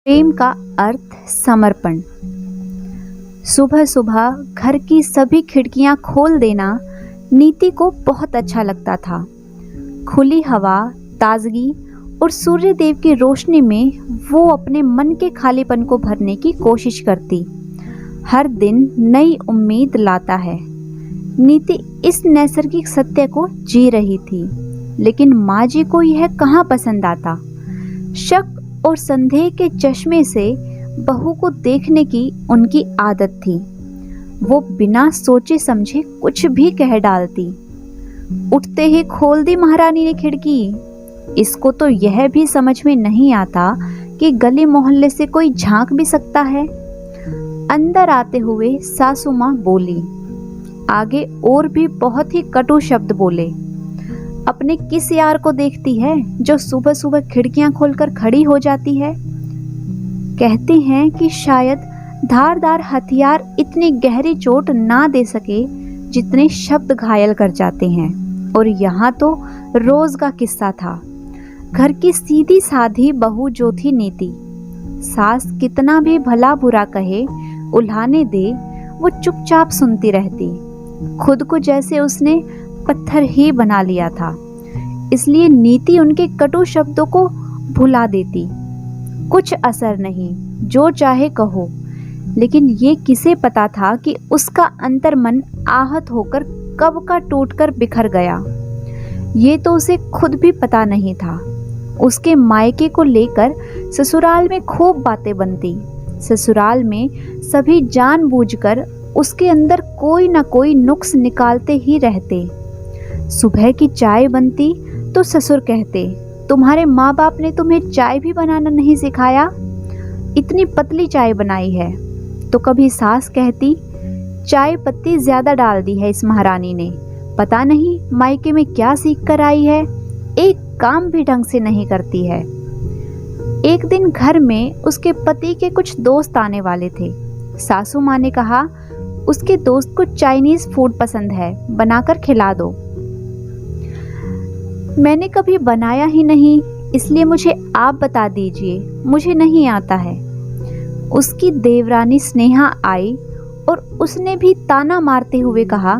प्रेम का अर्थ समर्पण। सुबह सुबह घर की सभी खिड़कियां खोल देना नीति को बहुत अच्छा लगता था। खुली हवा, ताजगी और सूर्य देव की रोशनी में वो अपने मन के खालीपन को भरने की कोशिश करती। हर दिन नई उम्मीद लाता है। नीति इस नैसर्गिक सत्य को जी रही थी, लेकिन माँ जी को यह कहाँ पसंद आता। शक और संदेह के चश्मे से बहू को देखने की उनकी आदत थी। वो बिना सोचे समझे कुछ भी कह डालती। उठते ही खोल दी महारानी ने खिड़की। इसको तो यह भी समझ में नहीं आता कि गली मोहल्ले से कोई झांक भी सकता है। अंदर आते हुए सासू माँ बोली, आगे और भी बहुत ही कटु शब्द बोले। अपने किस यार को देखती है जो सुबह सुबह खिड़कियां खोलकर खड़ी हो जाती है। कहते हैं कि शायद धारदार हथियार इतनी गहरी चोट ना दे सके जितने शब्द घायल कर जाते हैं। और यहाँ तो रोज का किस्सा था। घर की सीधी साधी बहू जो थी नीति, सास कितना भी भला बुरा कहे, उल्हाने दे, वो चुपचाप सुनती रहती। खुद को जैसे उसने पत्थर ही बना लिया था, इसलिए नीति उनके कटु शब्दों को भुला देती। कुछ असर नहीं, जो चाहे कहो। लेकिन ये किसे पता था कि उसका अंतर्मन आहत होकर कब का टूटकर बिखर गया। ये तो उसे खुद भी पता नहीं था। उसके मायके को लेकर ससुराल में खूब बातें बनती। ससुराल में सभी जानबूझकर उसके अंदर कोई ना कोई नुक्स निकालते ही रहते। सुबह की चाय बनती तो ससुर कहते, तुम्हारे माँ बाप ने तुम्हें चाय भी बनाना नहीं सिखाया, इतनी पतली चाय बनाई है। तो कभी सास कहती, चाय पत्ती ज्यादा डाल दी है इस महारानी ने, पता नहीं मायके में क्या सीख कर आई है, एक काम भी ढंग से नहीं करती है। एक दिन घर में उसके पति के कुछ दोस्त आने वाले थे। सासू माँ ने कहा, उसके दोस्त को चाइनीज फूड पसंद है, बनाकर खिला दो। मैंने कभी बनाया ही नहीं, इसलिए मुझे आप बता दीजिए, मुझे नहीं आता है। उसकी देवरानी स्नेहा आई और उसने भी ताना मारते हुए कहा,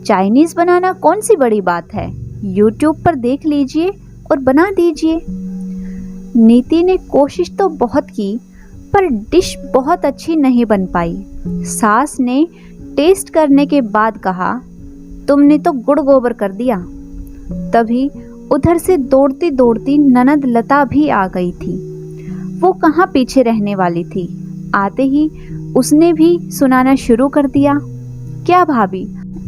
चाइनीज बनाना कौन सी बड़ी बात है, यूट्यूब पर देख लीजिए और बना दीजिए। नीति ने कोशिश तो बहुत की, पर डिश बहुत अच्छी नहीं बन पाई। सास ने टेस्ट करने के बाद कहा, तुमने तो गुड़ गोबर कर दिया। तभी उधर से दौड़ती दौड़ती ननद लता भी आ गई थी। वो कहाँ पीछे रहने वाली थी। आते ही उसने भी सुनाना शुरू कर दिया, क्या भाभी,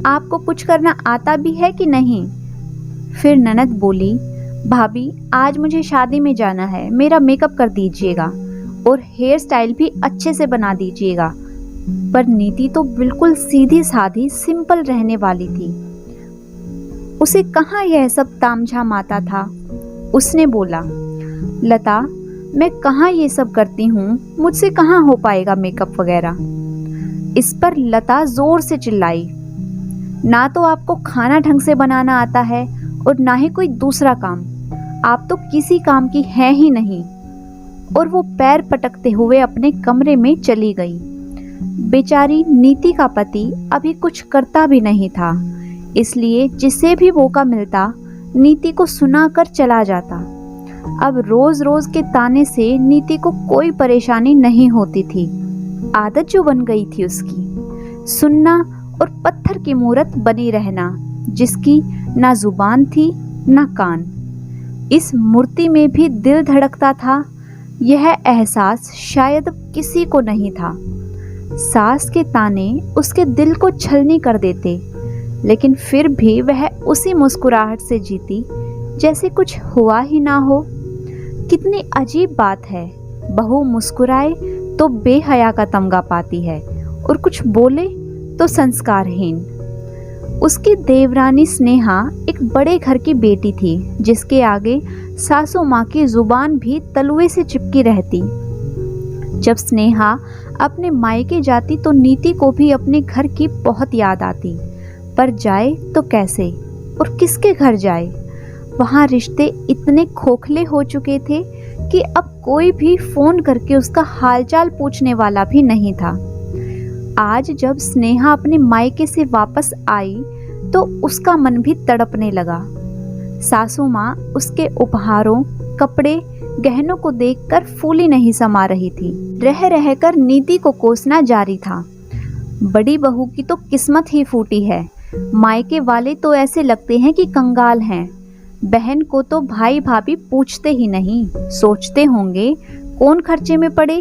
आपको कुछ करना आता भी है कि नहीं। फिर ननद बोली, भाभी आज मुझे शादी में जाना है, मेरा मेकअप कर दीजिएगा और हेयर स्टाइल भी अच्छे से बना दीजिएगा। पर नीति तो बिल्कुल सीधी साधी सिंपल रहने वाली थी। उसे कहाँ यह सब तामझाम आता था। उसने बोला, लता मैं कहाँ ये सब करती हूँ, मुझसे कहाँ हो पाएगा मेकअप वगैरह। इस पर लता जोर से चिल्लाई, ना तो आपको खाना ढंग से बनाना आता है और ना ही कोई दूसरा काम, आप तो किसी काम की है ही नहीं। और वो पैर पटकते हुए अपने कमरे में चली गई। बेचारी नीति का पति अभी कुछ करता भी नहीं था, इसलिए जिसे भी मौका मिलता नीति को सुनाकर चला जाता। अब रोज रोज के ताने से नीति को कोई परेशानी नहीं होती थी। आदत जो बन गई थी उसकी, सुनना और पत्थर की मूरत बनी रहना, जिसकी ना जुबान थी ना कान। इस मूर्ति में भी दिल धड़कता था, यह एहसास शायद किसी को नहीं था। सास के ताने उसके दिल को छलनी कर देते, लेकिन फिर भी वह उसी मुस्कुराहट से जीती जैसे कुछ हुआ ही ना हो। कितनी अजीब बात है, बहू मुस्कुराए तो बेहया का तमगा पाती है और कुछ बोले तो संस्कारहीन। उसकी देवरानी स्नेहा एक बड़े घर की बेटी थी, जिसके आगे सासू माँ की जुबान भी तलुए से चिपकी रहती। जब स्नेहा अपने मायके जाती तो नीति को भी अपने घर की बहुत याद आती। पर जाए तो कैसे और किसके घर जाए। वहाँ रिश्ते इतने खोखले हो चुके थे कि कि अब कोई भी फोन करके उसका हालचाल पूछने वाला भी नहीं था। आज जब स्नेहा अपने मायके से वापस आई तो उसका मन भी तड़पने लगा। सासू माँ उसके उपहारों, कपड़े, गहनों को देखकर फूली नहीं समा रही थी। रह रहकर नीति को कोसना जारी था। बड़ी बहू की तो किस्मत ही फूटी है। मायके वाले तो ऐसे लगते हैं कि कंगाल हैं। बहन को तो भाई भाभी पूछते ही नहीं, सोचते होंगे कौन खर्चे में पड़े।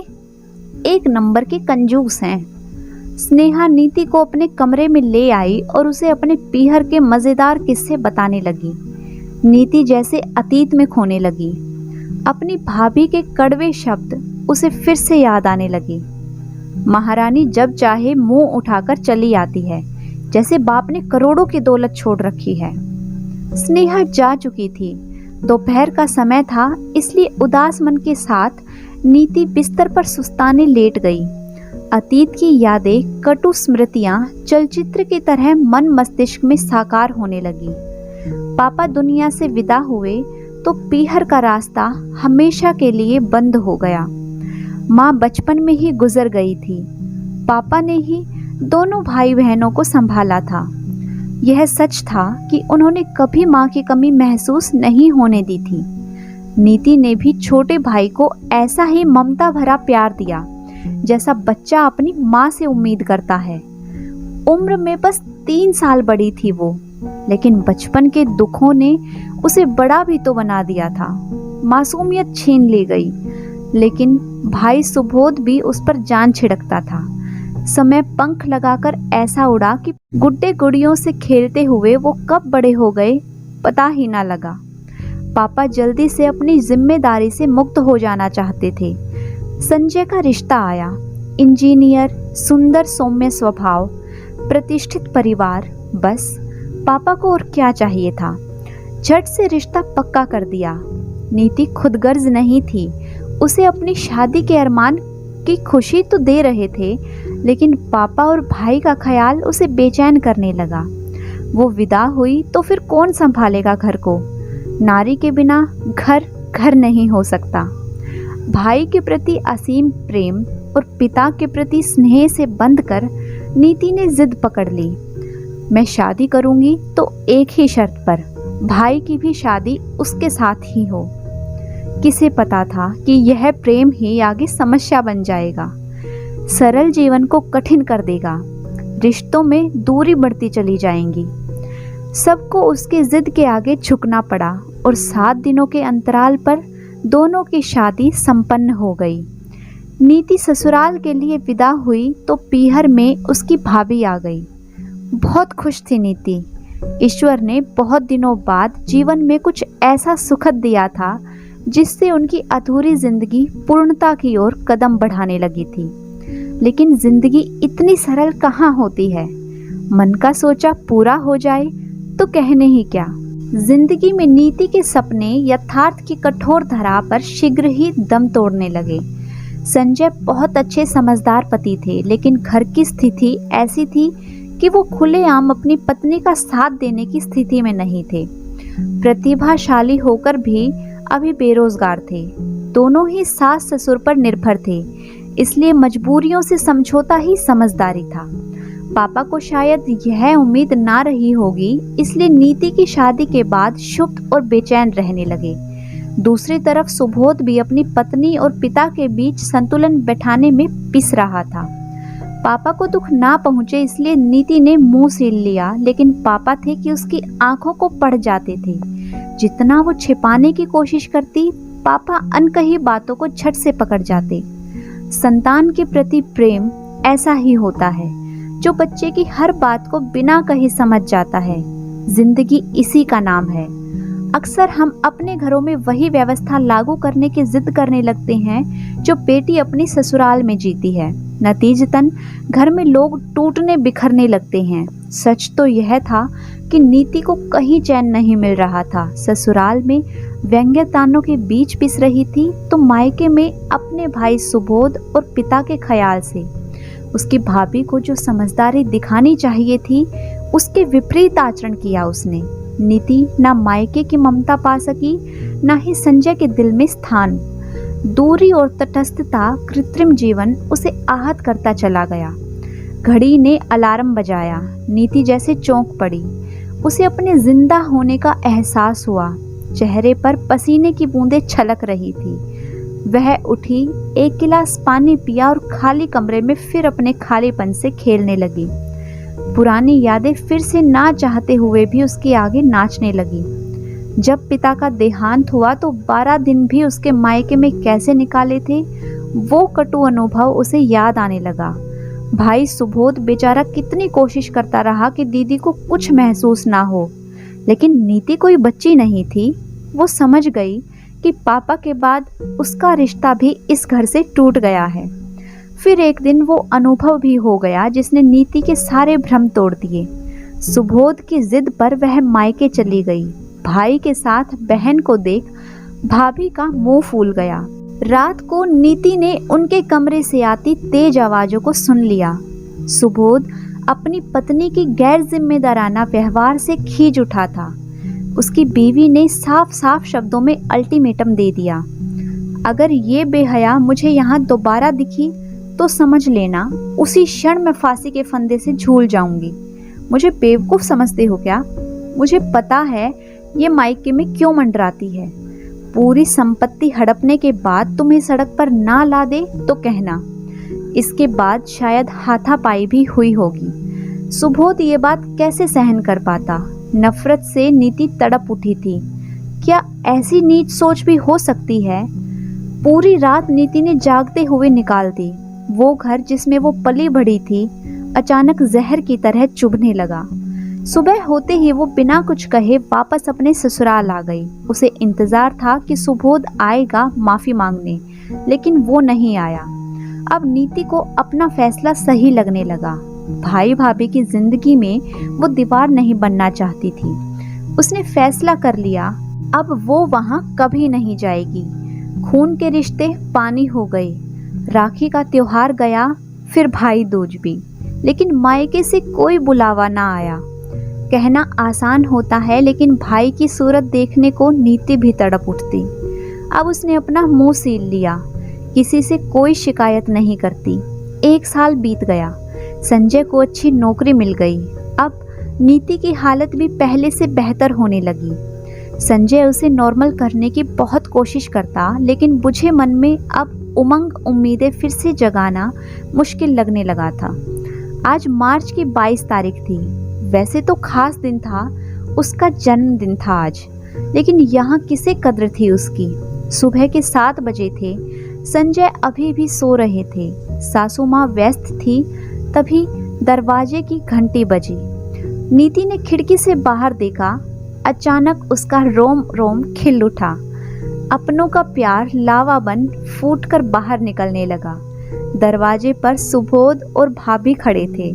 एक नंबर के कंजूस हैं। स्नेहा नीति को अपने कमरे में ले आई और उसे अपने पीहर के मजेदार किस्से बताने लगी। नीति जैसे अतीत में खोने लगी। अपनी भाभी के कड़वे शब्द उसे फिर से याद आने लगे। महारानी जब चाहे मुंह उठाकर चली आती है, जैसे बाप ने करोड़ों की दौलत छोड़ रखी है। स्नेहा जा चुकी थी। दोपहर का समय था, इसलिए उदास मन के साथ नीति बिस्तर पर सुस्ताने लेट गई। अतीत की यादें, कटु स्मृतियां चलचित्र की तरह मन मस्तिष्क में साकार होने लगी। पापा दुनिया से विदा हुए तो पीहर का रास्ता हमेशा के लिए बंद हो गया। माँ बचपन में ही गुजर गई थी। पापा ने ही दोनों भाई बहनों को संभाला था। यह सच था कि उन्होंने कभी माँ की कमी महसूस नहीं होने दी थी। नीति ने भी छोटे भाई को ऐसा ही ममता भरा प्यार दिया जैसा बच्चा अपनी माँ से उम्मीद करता है। उम्र में बस 3 साल बड़ी थी वो, लेकिन बचपन के दुखों ने उसे बड़ा भी तो बना दिया था। मासूमियत छीन ली गई, लेकिन भाई सुबोध भी उस पर जान छिड़कता था। समय पंख लगाकर ऐसा उड़ा कि गुड्डे गुड़ियों से खेलते हुए वो कब बड़े हो गए पता ही ना लगा। पापा जल्दी से अपनी जिम्मेदारी से मुक्त हो जाना चाहते थे। संजय का रिश्ता आया। इंजीनियर, सुंदर सौम्य स्वभाव, प्रतिष्ठित परिवार, बस पापा को और क्या चाहिए था। झट से रिश्ता पक्का कर दिया। नीति खुदगर्ज नहीं थी। उसे अपनी शादी के अरमान की खुशी तो दे रहे थे, लेकिन पापा और भाई का ख्याल उसे बेचैन करने लगा। वो विदा हुई तो फिर कौन संभालेगा घर को। नारी के बिना घर घर नहीं हो सकता। भाई के प्रति असीम प्रेम और पिता के प्रति स्नेह से बंधकर नीति ने जिद पकड़ ली। मैं शादी करूंगी तो एक ही शर्त पर, भाई की भी शादी उसके साथ ही हो। किसे पता था कि यह प्रेम ही आगे समस्या बन जाएगा, सरल जीवन को कठिन कर देगा, रिश्तों में दूरी बढ़ती चली जाएंगी। सबको उसके जिद के आगे झुकना पड़ा और 7 दिनों के अंतराल पर दोनों की शादी संपन्न हो गई। नीति ससुराल के लिए विदा हुई तो पीहर में उसकी भाभी आ गई। बहुत खुश थी नीति। ईश्वर ने बहुत दिनों बाद जीवन में कुछ ऐसा सुखद दिया था जिससे उनकी अधूरी जिंदगी पूर्णता की ओर कदम बढ़ाने लगी थी। लेकिन जिंदगी इतनी सरल कहाँ होती है। मन का सोचा पूरा हो जाए तो कहने ही क्या। जिंदगी में नीति के सपने यथार्थ की कठोर धरा पर शीघ्र ही दम तोड़ने लगे। संजय बहुत अच्छे समझदार पति थे, लेकिन घर की स्थिति ऐसी थी कि वो खुलेआम अपनी पत्नी का साथ देने की स्थिति में नहीं थे। प्रतिभाशाली होकर भी अभी बेरोजगार थे। दोनों ही सास ससुर पर निर्भर थे, इसलिए मजबूरियों से समझौता ही समझदारी था। पापा को शायद यह उम्मीद ना रही होगी, इसलिए नीति की शादी के बाद क्षुब्ध और बेचैन रहने लगे। दूसरी तरफ सुबोध भी अपनी पत्नी और पिता के बीच संतुलन बैठाने में पिस रहा था। पापा को दुख ना पहुंचे इसलिए नीति ने मुंह सील लिया, लेकिन पापा थे कि उसकी आंखों को पड़ जाते थे। जितना वो छिपाने की कोशिश करती, पापा अनकही बातों को झट से पकड़ जाते। संतान के प्रति प्रेम ऐसा ही होता है, जो बच्चे की हर बात को बिना कहे समझ जाता है। जिंदगी इसी का नाम है। अक्सर हम अपने घरों में वही व्यवस्था लागू करने की जिद करने लगते हैं जो बेटी अपनी ससुराल में जीती है। नतीजतन घर में लोग टूटने बिखरने लगते हैं। सच तो यह था कि नीति को कहीं चैन नहीं मिल रहा था। ससुराल में व्यंग्य तानों के बीच पिस रही थी, तो मायके में अपने भाई सुबोध और पिता के ख्याल से। उसकी भाभी को जो समझदारी दिखानी चाहिए थी, उसके विपरीत आचरण किया उसने। नीति ना मायके की ममता पा सकी, ना ही संजय के दिल में स्थान। दूरी और तटस्थता कृत्रिम जीवन उसे आहत करता चला गया। घड़ी ने अलार्म बजाया। नीति जैसे चौंक पड़ी। उसे अपने जिंदा होने का एहसास हुआ। चेहरे पर पसीने की बूंदें छलक रही थी। वह उठी, एक गिलास पानी पिया और खाली कमरे में फिर अपने खालीपन से खेलने लगी। पुरानी यादें फिर से ना चाहते हुए भी उसके आगे नाचने लगी। जब पिता का देहांत हुआ तो 12 दिन भी उसके मायके में कैसे निकाले थे, वो कटु अनुभव उसे याद आने लगा। भाई सुबोध बेचारा कितनी कोशिश करता रहा कि दीदी को कुछ महसूस ना हो, लेकिन नीति कोई बच्ची नहीं थी। वो समझ गई कि पापा के बाद उसका रिश्ता भी इस घर से टूट गया है। फिर एक दिन वो अनुभव भी हो गया जिसने नीति के सारे भ्रम तोड़ दिए। सुबोध की जिद पर वह मायके चली गई। भाई के साथ बहन को देख भाभी का मुंह फूल गया। रात को नीति ने उनके कमरे से आती तेज आवाजों को सुन लिया। सुबोध अपनी पत्नी की गैर जिम्मेदाराना व्यवहार से खींच उठा था। उसकी बीवी ने साफ साफ शब्दों में अल्टीमेटम दे दिया, अगर ये बेहया मुझे यहाँ दोबारा दिखी तो समझ लेना उसी क्षण मैं फांसी के फंदे से झूल जाऊंगी। मुझे बेवकूफ समझते हो क्या? मुझे पता है ये मायके में क्यों मंडराती है। पूरी संपत्ति हड़पने के बाद तुम्हें सड़क पर ना ला दे तो कहना। इसके बाद शायद हाथापाई भी हुई होगी। सुबोध ये बात कैसे सहन कर पाता? नफरत से नीति तड़प उठी थी। क्या ऐसी नीच सोच भी हो सकती है? पूरी रात नीति ने जागते हुए निकाल दी। वो घर जिसमें वो पली बढ़ी थी अचानक जहर की तरह चुभने लगा। सुबह होते ही वो बिना कुछ कहे वापस अपने ससुराल आ गई। उसे इंतजार था कि सुबोध आएगा माफी मांगने, लेकिन वो नहीं आया। अब नीति को अपना फैसला सही लगने लगा। भाई भाभी की जिंदगी में वो दीवार नहीं बनना चाहती थी। उसने फैसला कर लिया, अब वो वहां कभी नहीं जाएगी। खून के रिश्ते पानी हो गए। राखी का त्योहार गया, फिर भाई दूज भी, लेकिन मायके से कोई बुलावा ना आया। कहना आसान होता है, लेकिन भाई की सूरत देखने को नीति भी तड़प उठती। अब उसने अपना मुंह सील लिया, किसी से कोई शिकायत नहीं करती। 1 साल बीत गया। संजय को अच्छी नौकरी मिल गई। अब नीति की हालत भी पहले से बेहतर होने लगी। संजय उसे नॉर्मल करने की बहुत कोशिश करता, लेकिन बुझे मन में अब उमंग उम्मीदें फिर से जगाना मुश्किल लगने लगा था। आज मार्च की 22 तारीख थी। वैसे तो खास दिन था, उसका जन्मदिन था आज, लेकिन यहाँ किसे कद्र थी उसकी। सुबह के 7 बजे थे। संजय अभी भी सो रहे थे। सासू माँ व्यस्त थी। तभी दरवाजे की घंटी बजी। नीति ने खिड़की से बाहर देखा। अचानक उसका रोम रोम खिल उठा। अपनों का प्यार लावा बन फूटकर बाहर निकलने लगा। दरवाजे पर सुबोध और भाभी खड़े थे।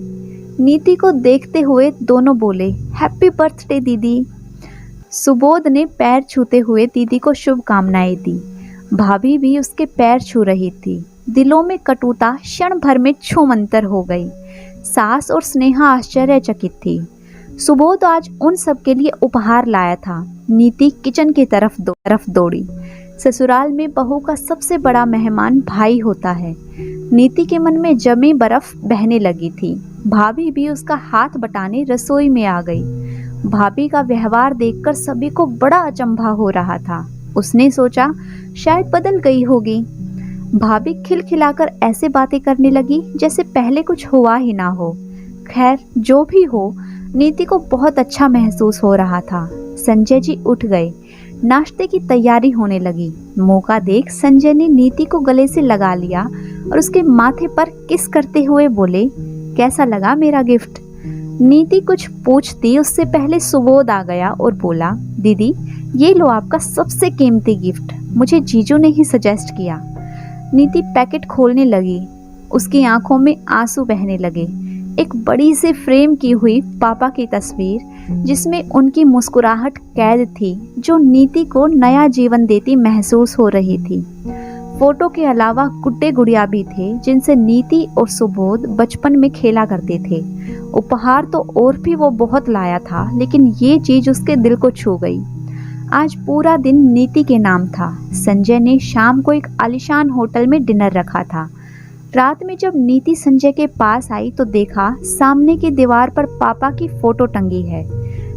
नीति को देखते हुए दोनों बोले, हैप्पी बर्थडे दीदी। सुबोध ने पैर छूते हुए दीदी को शुभकामनाएं दी। भाभी भी उसके पैर छू रही थी। दिलों में कटुता क्षण भर में छूमंतर हो गई। सास और स्नेहा आश्चर्यचकित थी। सुबोध आज उन सब के लिए उपहार लाया था। नीति किचन की तरफ दौड़ी। ससुराल में बहू का सबसे बड़ा मेहमान भाई होता है। नीति के मन में जमी बर्फ बहने लगी थी। भाभी भी उसका हाथ बटाने रसोई में आ गई। भाभी का व्यवहार देखकर सभी को बड़ा अचंभा हो रहा था। उसने सोचा शायद बदल गई होगी। भाभी खिलखिलाकर ऐसे बातें करने लगी जैसे पहले कुछ हुआ ही ना हो। खैर जो भी हो, नीति को बहुत अच्छा महसूस हो रहा था। संजय जी उठ गए। नाश्ते की तैयारी होने लगी। मौका देख संजय ने नीति को गले से लगा लिया और उसके माथे पर किस करते हुए बोले, कैसा लगा मेरा गिफ्ट? नीति कुछ पूछती उससे पहले सुबोध आ गया और बोला, दीदी ये लो आपका सबसे कीमती गिफ्ट, मुझे जीजू ने ही सजेस्ट किया। नीति पैकेट खोलने लगी। उसकी आंखों में आंसू बहने लगे। एक बड़ी सी फ्रेम की हुई पापा की तस्वीर जिसमें उनकी मुस्कुराहट कैद थी, जो नीति को नया जीवन देती महसूस हो रही थी। फोटो के अलावा गुड्डे गुड़िया भी थे जिनसे नीति और सुबोध बचपन में खेला करते थे। उपहार तो और भी वो बहुत लाया था, लेकिन ये चीज उसके दिल को छू गई। आज पूरा दिन नीति के नाम था। संजय ने शाम को एक आलीशान होटल में डिनर रखा था। रात में जब नीति संजय के पास आई तो देखा सामने की दीवार पर पापा की फोटो टंगी है।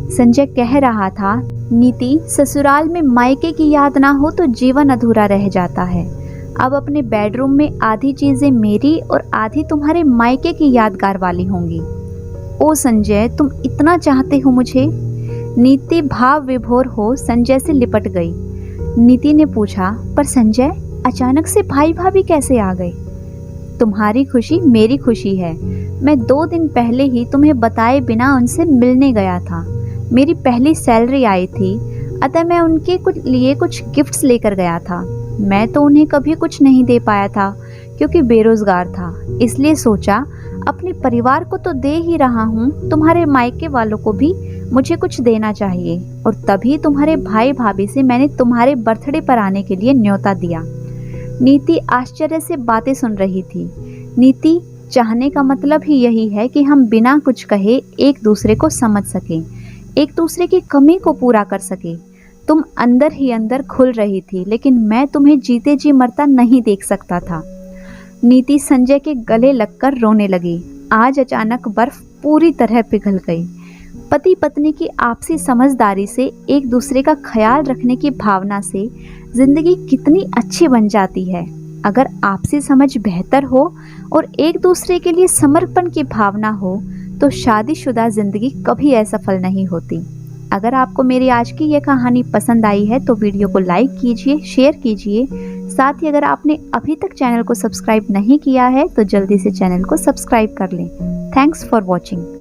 संजय कह रहा था, नीति, ससुराल में मायके की याद ना हो तो जीवन अधूरा रह जाता है। अब अपने बेडरूम में आधी चीजें मेरी और आधी तुम्हारे मायके की यादगार वाली होंगी। ओ संजय, तुम इतना चाहते हो मुझे? नीति भाव विभोर हो संजय से लिपट गई। नीति ने पूछा, पर संजय, अचानक से भाई भाभी कैसे आ गए? तुम्हारी खुशी मेरी खुशी है। मैं 2 दिन पहले ही तुम्हें बताए बिना उनसे मिलने गया था। मेरी पहली सैलरी आई थी, अतः मैं उनके लिए कुछ गिफ्ट्स लेकर गया था। मैं तो उन्हें कभी कुछ नहीं दे पाया था क्योंकि बेरोजगार था, इसलिए सोचा अपने परिवार को तो दे ही रहा हूँ, तुम्हारे मायके वालों को भी मुझे कुछ देना चाहिए। और तभी तुम्हारे भाई भाभी से मैंने तुम्हारे बर्थडे पर आने के लिए न्योता दिया। नीति आश्चर्य से बातें सुन रही थी। नीति, चाहने का मतलब ही यही है कि हम बिना कुछ कहे एक दूसरे को समझ सकें, एक दूसरे की कमी को पूरा कर सके। तुम अंदर ही अंदर खुल रही थी, लेकिन मैं तुम्हें जीते जी मरता नहीं देख सकता था। नीति संजय के गले लगकर रोने लगी। आज अचानक बर्फ पूरी तरह पिघल गई। पति पत्नी की आपसी समझदारी से, एक दूसरे का ख्याल रखने की भावना से जिंदगी कितनी अच्छी बन जाती है। अगर आपसी समझ बेहतर हो और एक दूसरे के लिए समर्पण की भावना हो तो शादीशुदा जिंदगी कभी असफल नहीं होती। अगर आपको मेरी आज की यह कहानी पसंद आई है तो वीडियो को लाइक कीजिए, शेयर कीजिए। साथ ही अगर आपने अभी तक चैनल को सब्सक्राइब नहीं किया है तो जल्दी से चैनल को सब्सक्राइब कर लें। Thanks for watching.